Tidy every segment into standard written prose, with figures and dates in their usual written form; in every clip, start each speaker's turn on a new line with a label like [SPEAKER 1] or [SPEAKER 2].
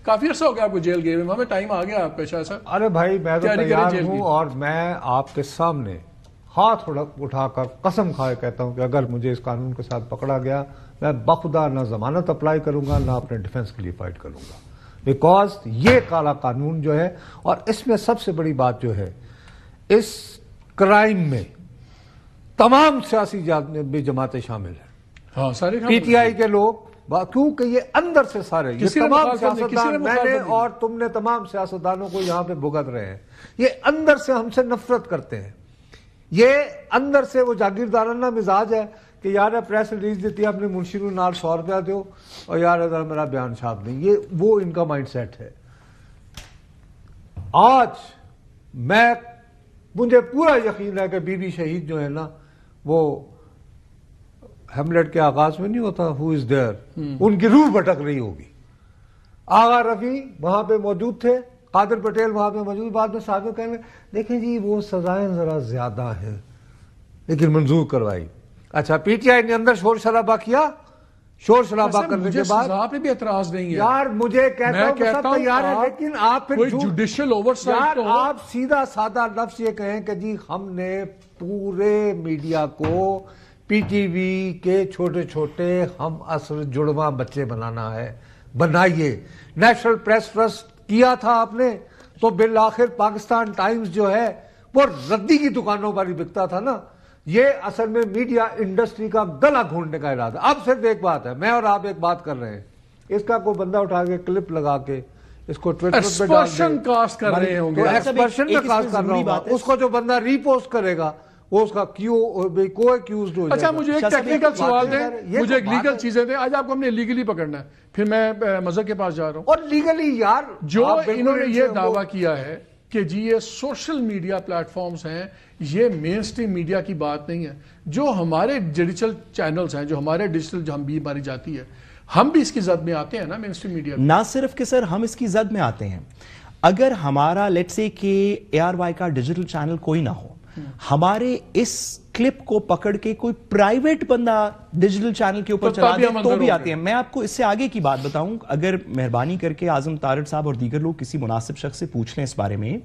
[SPEAKER 1] کافی عرصہ ہو گیا آپ کو جیل گئے ہوئے، ہمیں ٹائم آ گیا آپ کا شاہ صاحب.
[SPEAKER 2] ارے بھائی میں تو تیار ہوں، اور میں آپ کے سامنے ہاتھ اٹھا کر قسم کھائے کہتا ہوں کہ اگر مجھے اس قانون کے ساتھ پکڑا گیا میں بخدا نہ ضمانت اپلائی کروں گا نہ اپنے ڈیفنس کے لیے فائٹ کروں گا، بیکاز یہ کالا قانون جو ہے، اور اس میں سب سے بڑی بات جو ہے اس کرائم میں تمام سیاسی جماعتیں شامل ہیں.
[SPEAKER 1] ہاں سارے
[SPEAKER 2] پی ٹی آئی کے لوگ، کیونکہ یہ اندر سے سارے یہ تمام سیاستدان، میں نے اور تم نے تمام سیاستدانوں کو یہاں پہ بھگت رہے ہیں، یہ اندر سے ہم سے نفرت کرتے ہیں. یہ اندر سے وہ جاگیردارانہ مزاج ہے کہ یار پریس ریلیز دیتی ہے اپنے منشی کو نال 100 روپیہ دو اور یار ادھر میرا بیان چھاپ دیں. یہ وہ ان کا مائنڈ سیٹ ہے. آج مجھے پورا یقین ہے کہ بی بی شہید جو ہے نا، وہ ہیملیٹ کے آغاز میں نہیں ہوتا ہو از دیئر، ان کی روح بھٹک رہی ہوگی. آغا رفیع وہاں پہ موجود تھے، قادر پٹیل وہاں پہ موجود، بعد میں صاحب کہنے دیکھیں جی وہ سزائیں ذرا زیادہ ہیں لیکن منظور کروائی. اچھا پی ٹی آئی نے اندر شور شرابہ کیا، شور شرابہ کرنے کے بعد
[SPEAKER 1] آپ نے بھی اعتراض نہیں ہے
[SPEAKER 2] یار، مجھے کہتا ہوں کہ سب تیار ہے، لیکن آپ پھر
[SPEAKER 1] جوڈیشل اوورسائٹ،
[SPEAKER 2] یار آپ سیدھا سادہ لفظ یہ کہیں کہ جی ہم نے پورے میڈیا کو پی ٹی وی کے چھوٹے چھوٹے ہم عصر جڑواں بچے بنانا ہے. بنائیے. نیشنل پریس ٹرسٹ کیا تھا آپ نے تو بالآخر پاکستان ٹائمز جو ہے وہ ردی کی دکانوں پر ہی بکتا تھا نا. یہ اصل میں میڈیا انڈسٹری کا گلا گھونٹنے کا ارادہ. اب صرف ایک بات ہے، میں اور آپ ایک بات کر رہے ہیں، اس کا کوئی بندہ اٹھا کے کلپ لگا کے اس کو ٹویٹر پہ ڈال دے،
[SPEAKER 1] کاسٹ کر رہے ہوں گے،
[SPEAKER 2] ایکسپرشن میں کاسٹ کر رہا ہوں گا، اس کو جو بندہ ری پوسٹ کرے گا وہ اس کا کو ایکیوزڈ ہو جائے گا.
[SPEAKER 1] اچھا مجھے ایک ٹیکنیکل سوال دیں، مجھے ایک لیگل چیزیں دیں. آج آپ کو ہم نے لیگلی پکڑنا ہے، پھر میں مذہب کے پاس جا رہا ہوں.
[SPEAKER 2] اور لیگلی یار
[SPEAKER 1] جو انہوں نے یہ دعویٰ کیا ہے کہ جی یہ سوشل میڈیا پلیٹ فارمز ہیں، یہ مین اسٹریم میڈیا کی بات نہیں ہے. جو ہمارے ڈیجیٹل چینلز ہیں، جو ہمارے ڈیجیٹل جو ہم بھی ہماری جاتی ہے، ہم بھی اس کی زد میں آتے ہیں نا مین اسٹریم میڈیا.
[SPEAKER 3] نہ صرف کہ سر ہم اس کی زد میں آتے ہیں، اگر ہمارا لیٹ سے کہ اے آر وائی کا ڈیجیٹل چینل کوئی نہ ہو، ہمارے اس کلپ کو پکڑ کے کوئی پرائیویٹ بندہ ڈیجیٹل چینل کے اوپر چلا دے تو بھی آتے ہیں. میں آپ کو اس سے آگے کی بات بتاؤں، اگر مہربانی کر کے اعظم طارڑ صاحب اور دیگر لوگ کسی مناسب شخص سے پوچھ لیں اس بارے میں.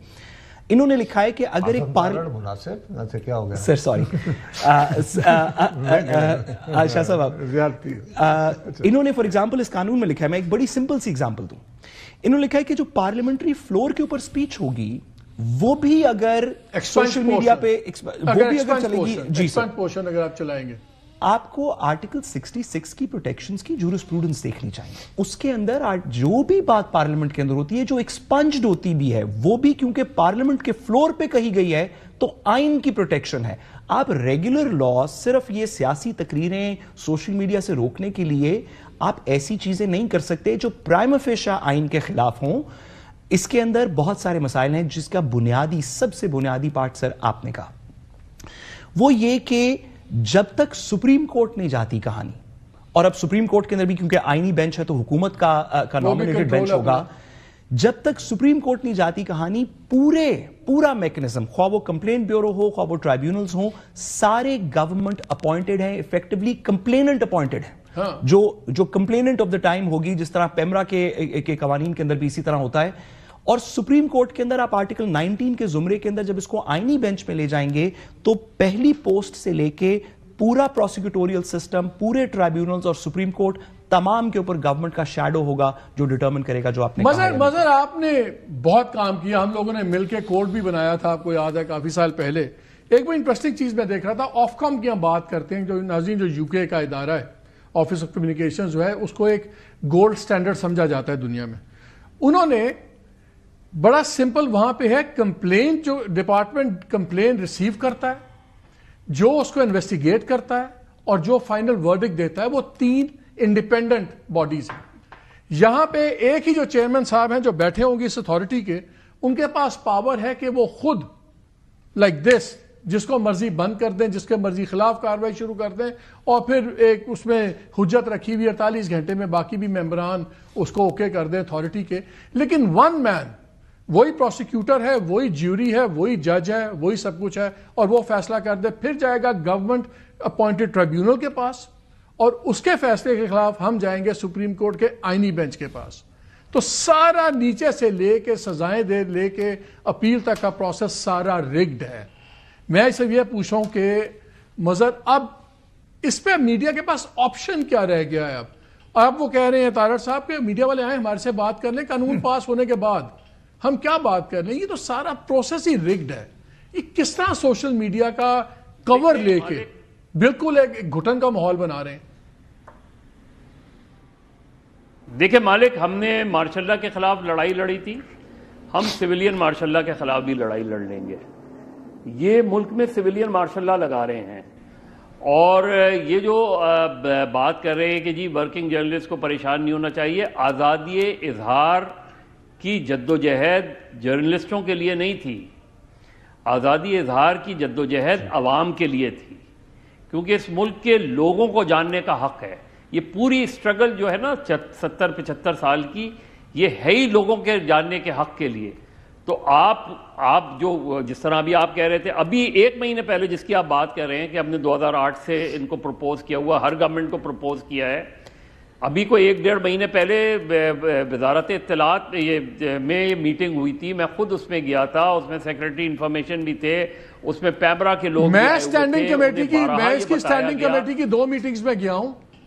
[SPEAKER 3] انہوں نے لکھا ہے کہ اگر ایک
[SPEAKER 2] مناسب کیا ہو گیا
[SPEAKER 3] سر سوری شاہ صاحب، انہوں نے فار ایگزامپل اس قانون میں لکھا ہے، میں ایک بڑی سمپل سی ایگزامپل دوں. انہوں نے لکھا ہے کہ جو پارلیمنٹری فلور کے اوپر سپیچ ہوگی وہ بھی اگر سوشل میڈیا پہ وہ بھی اگر چلے گی، جی سر
[SPEAKER 1] پورشن اگر آپ چلائیں گے،
[SPEAKER 3] آپ کو آرٹیکل 66 کی پروٹیکشنز کی جورسپروڈنس دیکھنی چاہیے. اس کے اندر جو بھی بات پارلیمنٹ کے اندر ہوتی ہے، جو ایکسپنجڈ ہوتی بھی ہے، وہ بھی کیونکہ پارلیمنٹ کے فلور پہ کہی گئی ہے تو آئین کی پروٹیکشن ہے. آپ ریگولر لا صرف یہ سیاسی تقریریں سوشل میڈیا سے روکنے کے لیے آپ ایسی چیزیں نہیں کر سکتے جو پرائما فیشا آئین کے خلاف ہوں. اس کے اندر بہت سارے مسائل ہیں، جس کا بنیادی سب سے بنیادی پارٹ سر آپ نے کہا وہ یہ کہ جب تک سپریم کورٹ نہیں جاتی کہانی، اور اب سپریم کورٹ کے اندر بھی کیونکہ آئینی بینچ ہے تو حکومت کا نامینیٹڈ بینچ ہوگا، جب تک سپریم کورٹ نہیں جاتی کہانی پورا میکنزم، خواہ وہ کمپلینٹ بیورو ہو، خواہ وہ ٹرائیبیونلز ہوں، سارے گورنمنٹ اپوائنٹڈ ہیں، ایفیکٹولی کمپلیننٹ اپوائنٹڈ ہیں. جو کمپلیننٹ آف دا ٹائم ہوگی، جس طرح پیمرا کے قوانین کے اندر بھی اسی طرح ہوتا ہے. اور سپریم کورٹ کے اندر آپ آرٹیکل 19 کے زمرے کے اندر جب اس کو آئینی بینچ میں لے جائیں گے تو پہلی پوسٹ سے لے کے پورا پروسیکیوٹوریل سسٹم، پورے ٹرائیبیونلز اور سپریم کورٹ تمام کے اوپر گورنمنٹ کا شیڈو ہوگا جو ڈیٹرمن کرے گا جو آپ نے کہا.
[SPEAKER 1] مظہر آپ نے بہت کام کیا، ہم لوگوں نے مل کے کوڈ بھی بنایا تھا، آپ کو یاد ہے کافی سال پہلے. ایک بڑی انٹرسٹنگ چیز میں دیکھ رہا تھا، آف کام کی ہم بات کرتے ہیں، جو ناظرین جو یو کے کا ادارہ ہے آفس آف کمیونیکیشن جو ہے، اس کو ایک گولڈ سٹینڈرڈ سمجھا جاتا ہے دنیا میں. انہوں نے بڑا سمپل وہاں پہ ہے، کمپلین جو ڈپارٹمنٹ کمپلین ریسیو کرتا ہے، جو اس کو انویسٹیگیٹ کرتا ہے اور جو فائنل ورڈکٹ دیتا ہے، وہ 3 انڈیپینڈنٹ باڈیز ہیں. یہاں پہ ایک ہی جو چیئرمین صاحب ہیں جو بیٹھے ہوں گے اس اتھارٹی کے، ان کے پاس پاور ہے کہ وہ خود لائک دس جس کو مرضی بند کر دیں، جس کے مرضی خلاف کاروائی شروع کر دیں، اور پھر ایک اس میں حجت رکھی ہوئی 48 گھنٹے میں باقی بھی ممبران اس کو اوکے کر دیں اتھارٹی کے. لیکن ون مین، وہی پروسیکیوٹر ہے، وہی جیوری ہے، وہی جج ہے، وہی سب کچھ ہے، اور وہ فیصلہ کر دے. پھر جائے گا گورنمنٹ اپوائنٹڈ ٹرائیبیونل کے پاس، اور اس کے فیصلے کے خلاف ہم جائیں گے سپریم کورٹ کے آئینی بینچ کے پاس. تو تو سارا نیچے سے لے کے سزائیں دے لے کے اپیل تک کا پروسیس سارا رگڈ ہے. میں اسے یہ پوچھوں کہ مظہر اب اس پہ میڈیا کے پاس آپشن کیا رہ گیا ہے؟ اب وہ کہہ رہے ہیں طارڑ صاحب کہ میڈیا والے آئیں ہمارے سے بات کر لیں, قانون پاس ہونے کے بعد ہم کیا بات کر لیں. یہ تو سارا پروسیس ہی رگڈ ہے. یہ کس طرح سوشل میڈیا کا کور لے کے بالکل ایک گھٹن کا ماحول بنا رہے ہیں؟
[SPEAKER 4] دیکھیں مالک, ہم نے مارشاء اللہ کے خلاف لڑائی لڑی تھی, ہم سویلین مارشاء اللہ کے خلاف بھی لڑائی لڑ لیں گے. یہ ملک میں سویلین مارشاء اللہ لگا رہے ہیں, اور یہ جو بات کر رہے ہیں کہ جی ورکنگ جرنلسٹ کو پریشان نہیں ہونا چاہیے, آزادی اظہار کی جدوجہد جرنلسٹوں کے لیے نہیں تھی, آزادی اظہار کی جدوجہد عوام کے لیے تھی, کیونکہ اس ملک کے لوگوں کو جاننے کا حق ہے. یہ پوری اسٹرگل جو ہے نا 70-75 سال کی, یہ ہے ہی لوگوں کے جاننے کے حق کے لیے. تو آپ جو جس طرح ابھی آپ کہہ رہے تھے, ابھی 1 مہینے پہلے جس کی آپ بات کر رہے ہیں کہ ہم نے 2008 سے ان کو پروپوز کیا ہوا, ہر گورنمنٹ کو پروپوز کیا ہے. ابھی کوئی 1-1.5 مہینے پہلے وزارت اطلاعات میں یہ میٹنگ ہوئی تھی, میں خود اس میں گیا تھا, اس میں سیکریٹری انفارمیشن بھی تھے, اس میں پیمرا کے لوگ.
[SPEAKER 1] میں اسٹینڈنگ کمیٹی کی 2 میٹنگز میں گیا ہوں.